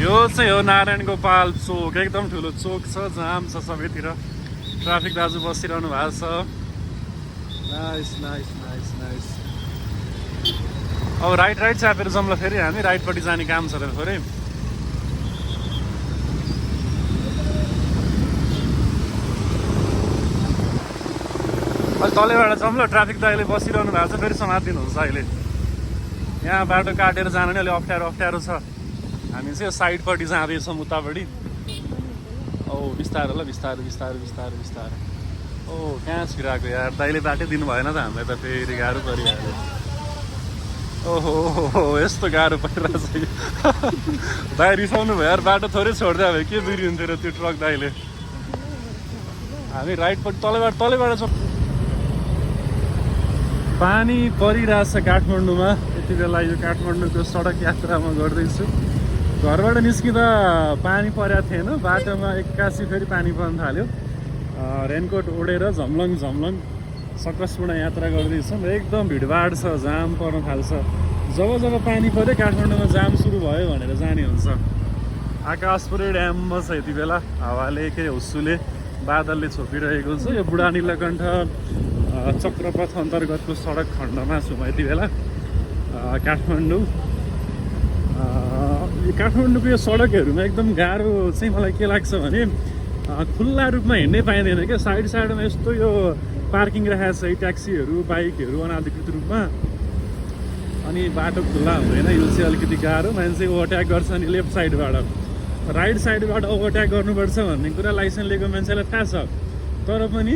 यो चाहिँ हो नारायण गोपाल चोक एकदम ठुलो चोक छ जाम छ सबैतिर ट्राफिक दाजु बसिरहनु भएको छ नाइस नाइस नाइस नाइस अब राइट च्यापेर जाउँ ल फेरि हामी राइटपट्टि जाने काम छ त थोरै अहिले तलैबाट जाउँ ल ट्राफिक त अहिले बसिरहनु भएको छ फेरि समातिदिनुहुन्छ अहिले यहाँ बाटो काटेर जानु नि अलिक अप्ठ्यारो छ हामी चाहिँ साइडपट्टि जाँदैछौँ उतापट्टि ओ बिस्तारो ल बिस्तारो ओ कहाँ छिराएको यार दाइले बाटै दिनु भएन त हामीलाई त फेरि गाह्रो परिहाल्यो ओहो यस्तो गाह्रो परिरहेछ दाइ रिसाउनु भयो यार बाटो थोरै छोड्दै भयो के बिग्रिन्थ्यो र त्यो ट्रक दाइले हामी राइटपट्टि तलैबाट छ पानी परिरहेछ काठमाडौँमा यति बेला यो काठमाडौँको सडक यात्रा म गर्दैछु घरबाट निस्किँदा पानी परेको थिएन बाटोमा एक्कासी फेरि पानी पर्न थाल्यो रेनकोट ओढेर झम्लङ सकसपूर्ण यात्रा गर्दैछौँ एकदम भिडभाड छ जाम पर्न थाल्छ जब पानी पऱ्यो काठमाडौँमा जाम सुरु भयो भनेर जाने हुन्छ आकाश पुरै ड्याममा छ यति बेला हावाले के हुस्सुले बादलले छोपिरहेको छ यो बुढा नीलकण्ठ चक्रपथ अन्तर्गतको सडक खण्डमा छु म यति बेला काठमाडौँको यो सडकहरूमा एकदम गाह्रो चाहिँ मलाई के लाग्छ भने खुल्ला रूपमा हिँड्नै पाइँदैन क्या साइडमा यस्तो यो पार्किङ राखेको छ ट्याक्सीहरू बाइकहरू अनाधिकृत रूपमा अनि बाटो खुल्ला हुँदैन यो चाहिँ अलिकति गाह्रो मान्छे ओभरट्याक गर्छ नि लेफ्ट साइडबाट राइट साइडबाट ओभरट्याक गर्नुपर्छ भन्ने कुरा लाइसेन्स लिएको मान्छेलाई थाहा छ तर पनि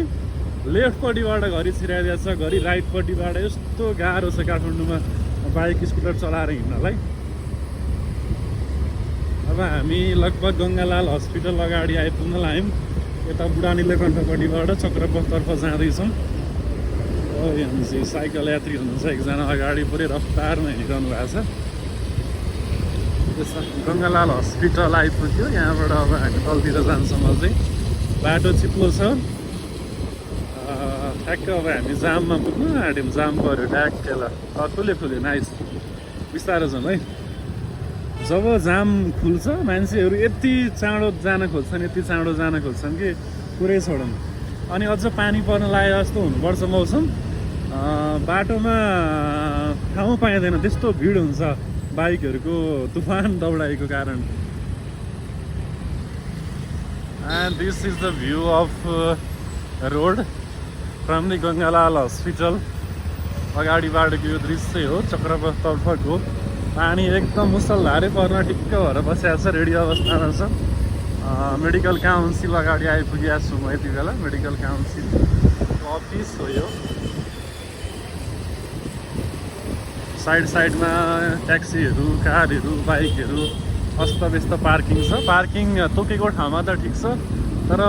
लेफ्टपट्टिबाट घरि छिराइदिएको छ घरि राइटपट्टिबाट यस्तो गाह्रो छ काठमाडौँमा बाइक स्कुटर चलाएर हिँड्नलाई अब हामी लगभग गङ्गालाल हस्पिटल अगाडि आइपुग्न लाग्यौँ यता बुढा नीलकण्ठपट्टिबाट चक्रपथतर्फ जाँदैछौँ यहाँ चाहिँ साइकल यात्री हुनुहुन्छ एकजना अगाडि पुरै रफ्तारमा हिँडिरहनु भएको छ गङ्गालाल हस्पिटल आइपुग्यो यहाँबाट अब हामी तलतिर जान्छौँ अझै बाटो चिप्लो छ ठ्याक्क अब हामी जाममा पुग्नु आँट्यौँ जाम पऱ्यो ट्याक्कै ल खुल्यो नाइस बिस्तारो जाउँ है जब जाम खुल्छ मान्छेहरू यति चाँडो जान खोज्छन् कि पुरै छोडौँ अनि अझ पानी पर्न लागेको जस्तो हुनुपर्छ मौसम बाटोमा ठाउँ पाइँदैन त्यस्तो भिड हुन्छ बाइकहरूको तुफान दौडाइको कारण and this is the view of road from the Gangalal hospital अगाडिबाटको यो दृश्य हो चक्रपथतर्फको पानी एकदम मुसलधारै पर्न ठिक्क भएर बसिएको छ रेडी अवस्थामा छ मेडिकल काउन्सिल अगाडि आइपुगेको छु म यति बेला मेडिकल काउन्सिल अफिस हो यो साइडमा ट्याक्सीहरू कारहरू बाइकहरू अस्तव्यस्त पार्किङ छ पार्किङ तोकेको ठाउँमा त ठिक छ तर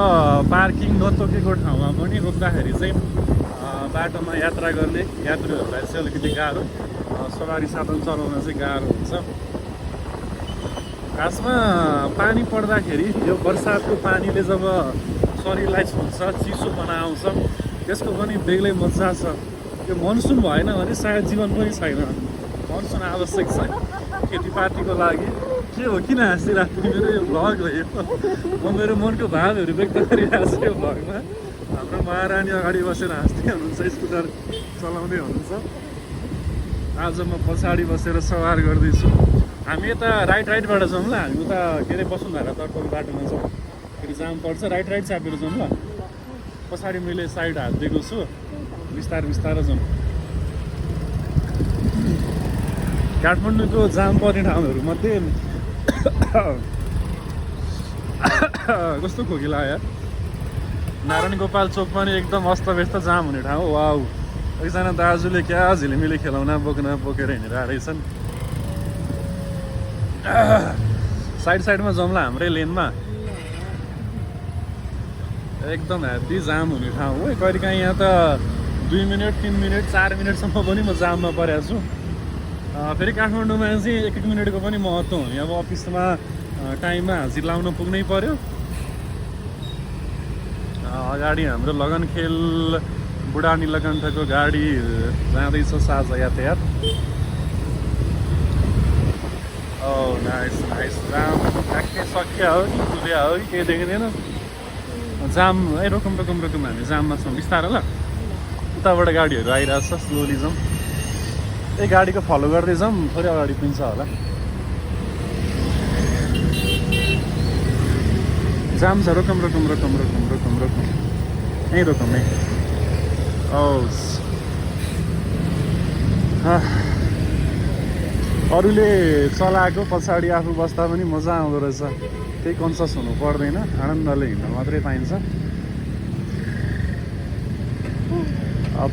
पार्किङ नतोकेको ठाउँमा पनि रोक्दाखेरि चाहिँ बाटोमा यात्रा गर्ने यात्रीहरूलाई चाहिँ अलिकति गाह्रो सवारी साधन चलाउन चाहिँ गाह्रो हुन्छ खासमा पानी पर्दाखेरि यो बर्सातको पानीले जब शरीरलाई छुन्छ चिसो बनाउँछ त्यसको पनि बेग्लै मजा छ यो मनसुन भएन भने सायद जीवन पनि छैन मनसुन आवश्यक छ खेतीपातीको लागि के हो किन हाँसिरहेको मेरो यो भ्लग हो यो म मेरो मनको भावहरू व्यक्त गरिरहेको छु यो भ्लगमा हाम्रो महारानी अगाडि बसेर हाँस्दै हुनुहुन्छ स्कुटर चलाउँदै हुनुहुन्छ आज म पछाडि बसेर सवार गर्दैछु हामी यता राइटबाट जाउँ ल हामी उता के अरे वसुन्धरातर्फको बाटोमा छौँ फेरि जाम पर्छ राइट च्यापेर जाउँ ल पछाडि मैले साइड हात दिएको छु बिस्तारो जाउँ काठमाडौँको जाम पर्ने ठाउँहरूमध्ये कस्तो खोकी लाग्यो यार नारायण गोपाल चोक पनि एकदम अस्तव्यस्त जाम हुने ठाउँ हो वाउ एकजना दाजुले क्या झिलिमिली खेलाउन बोकेर हिँडेर रहेछन् साइडमा जाउँला हाम्रै लेनमा एकदम ह्याप्पी जाम हुने ठाउँ हो कहिलेकाहीँ यहाँ त 2 मिनट 3 मिनट 4 मिनटसम्म पनि म जाममा परेको छु फेरि काठमाडौँमा चाहिँ 1-1 मिनटको पनि महत्त्व हुने अब अफिसमा टाइममा हाजिर लाउन पुग्नै पर्यो अगाडि हाम्रो लगनखेल बुढा नीलकण्ठको गाडी जाँदैछ साझा यातायात नाइस नाइस जाम ठ्याक्कै सकिया हो कि कुदिया हो कि केही देखिँदैन जाम है रोकौँ हामी जाममा छौँ बिस्तारो ल उताबाट गाडीहरू आइरहेको छ स्लोली जाउँ यही गाडीको फलो गर्दै जाउँ थोरै अगाडि पुग्छ होला जाम छ रोकौँ यहीँ रोकौँ है अरूले चलाएको पछाडि आफू बस्दा पनि मजा आउँदो रहेछ केही कन्सियस हुनु पर्दैन आनन्दले हिँड्न मात्रै पाइन्छ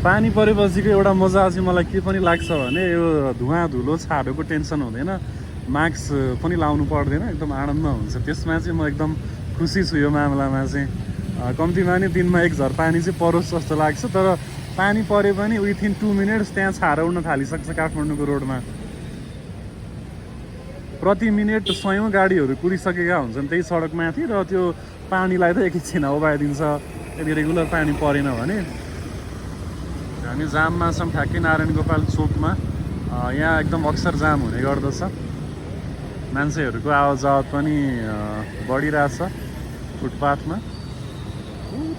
पानी परेपछिको एउटा मजा चाहिँ मलाई के पनि लाग्छ भने यो धुवा धुलो छाडोको टेन्सन हुँदैन मास्क पनि लाउनु पर्दैन एकदम आनन्द हुन्छ त्यसमा चाहिँ म एकदम खुसी छु यो मामलामा चाहिँ कम्तीमा नि दिनमा एक झर पानी चाहिँ परोस् जस्तो लाग्छ तर पानी परे पनि विथिन 2 मिनट्स त्यहाँ छारो उड्न थालिसक्छ काठमाडौँको रोडमा प्रति मिनट 100औं गाडीहरू कुदिसकेका हुन्छन् त्यही सडकमाथि र त्यो पानीलाई त एकैछिन उभाइदिन्छ यदि रेगुलर पानी परेन भने हामी जाममा छौँ ठ्याक्कै नारायण गोपाल चोकमा यहाँ एकदम अक्सर जाम हुने गर्दछ मान्छेहरूको आवत जावत पनि बढिरहेछ फुटपाथमा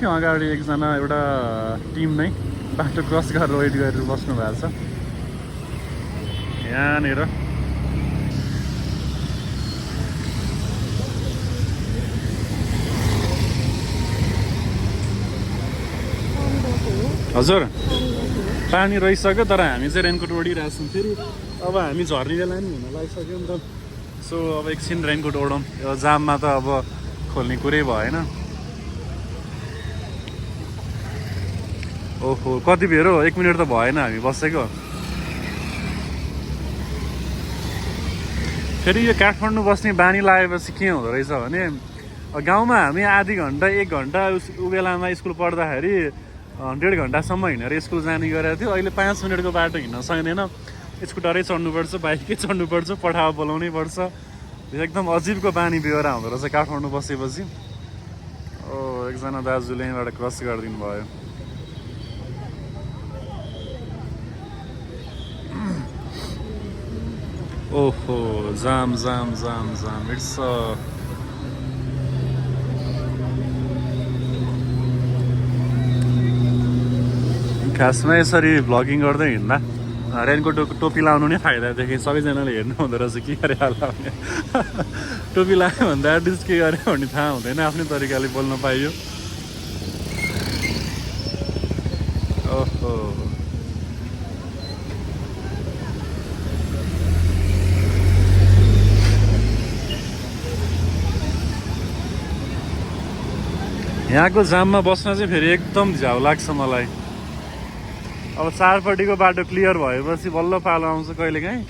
त्यो अगाडि एकजना एउटा टिम नै बाटो क्रस गरेर वेट गरेर बस्नु भएको छ यहाँनिर हजुर पानी रहिसक्यो तर हामी चाहिँ रेनकोट ओढिरहेछौँ फेरि अब हामी झर्ने बेला नि हुन लागिसक्यो नि त सो अब एकछिन रेनकोट ओढौँ यो जाममा त अब खोल्ने कुरै भएन ओहो कति बेर हो 1 मिनट त भएन हामी बसेको फेरि यो काठमाडौँ बस्ने बानी लागेपछि के हुँदो रहेछ भने गाउँमा हामी आधी घन्टा 1 घन्टा उ बेलामा स्कुल पढ्दाखेरि 1.5 घन्टासम्म हिँडेर स्कुल जाने गरेको थियो अहिले 5 मिनटको बाटो हिँड्न सक्दैन स्कुटरै चढ्नुपर्छ बाइकै चढ्नुपर्छ पठावा बोलाउनै पर्छ एकदम अजिबको बानी बेहोरा हुँदो रहेछ काठमाडौँ बसेपछि एकजना दाजुले यहीँबाट क्रस गरिदिनु भयो ओहो जाम इट्स खासमा यसरी भ्लगिङ गर्दै हिँड्दा रेनकोट टोपी लाउनु नै फाइदा देखेँ सबैजनाले हेर्नु हुँदो रहेछ के गरे होला भने टोपी लगायो भन्दा एटलिस्ट के गरे भन्ने थाहा हुँदैन आफ्नै तरिकाले बोल्न पाइयो ओहो यहाँको जाममा बस्न चाहिँ फेरि एकदम झ्याउ लाग्छ मलाई अब चारपट्टिको बाटो क्लियर भएपछि बल्ल पालो आउँछ कहिलेकाहीँ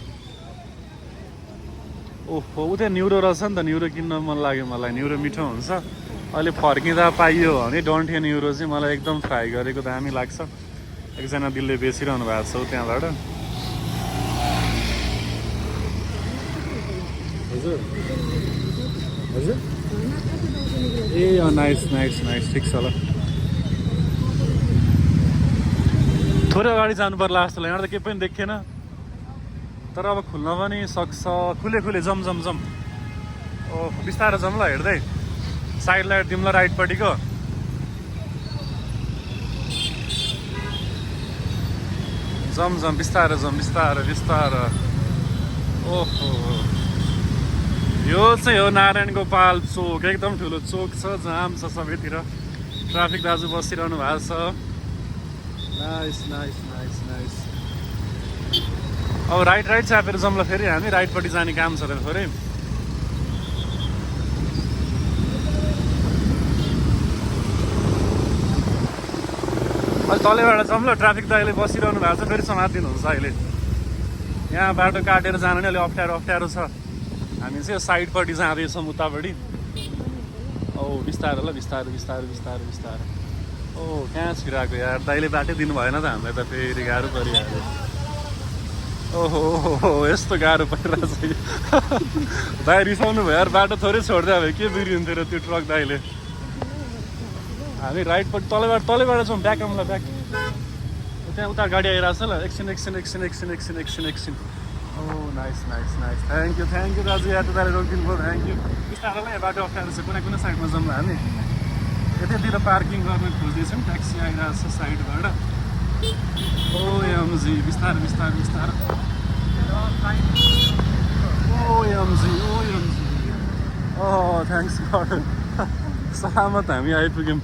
ओहो उता न्युरो रहेछ नि त न्युरो किन्न मन लाग्यो मलाई न्युरो मिठो हुन्छ अहिले फर्किँदा पाइयो भने डन्ठे न्युरो चाहिँ मलाई एकदम फ्राई गरेको दामी लाग्छ एकजना दिलले बेचिरहनु भएको छ त्यहाँबाट हजुर हजुर ए नाइस ठिक छ ल थोरै अगाडि जानु पर्ला जस्तो लाग्यो यहाँ त केही पनि देखेन तर अब खुल्न पनि सक्छ खुले जम ओ बिस्तारो जाउँ ल हेर्दै साइड लाइट दिउँ ल राइटपट्टिको जम बिस्तारो ओहो यो चाहिँ हो नारायण गोपाल चोक एकदम ठुलो चोक छ जाम छ सबैतिर ट्राफिक दाजु बसिरहनु भएको छ नाइस अब राइट चापेर जाउँला फेरि हामी राइटपट्टि जाने काम छ र थोरै अहिले तलैबाट जाउँ ल ट्राफिक दाइले बसिरहनु भएको छ फेरि समातिदिनुहुन्छ अहिले यहाँ बाटो काटेर जानु नि अलिक अप्ठ्यारो छ हामी चाहिँ साइडपट्टि जाँदैछौँ उतापट्टि ओ बिस्तारो ल बिस्तारो ओ कहाँ छिराएको यार दाइले बाटै दिनु भएन त हामीलाई त फेरि गाह्रो परिहाल्यो ओहो यस्तो गाह्रो परिरहेछ दाइ रिसाउनु भयो यार बाटो थोरै छोड्दा भयो के बिग्रिन्थ्यो र त्यो ट्रक दाइले हामी राइटपट्टि तलैबाट छौँ ब्याक आउँला ब्याक त्यहाँ उता गाडी आइरहेको छ ल एकछिन nice nice nice thank you दाजु यहाँ तपाईँले रोकिदिनु भयो थ्याङ्क यू बिस्तारोलाई यहाँ बाटो अप्ठ्यारो छ कुनै साइडमा जाउँला हामी यतैतिर पार्किङ गर्न खोज्दैछौँ ट्याक्सी आइरहेको छ साइडबाट ओएमजी बिस्तारो बिस्तारो बिस्तारो ओएमजी थ्याङ्क्स गड सलामत हामी आइपुग्यौँ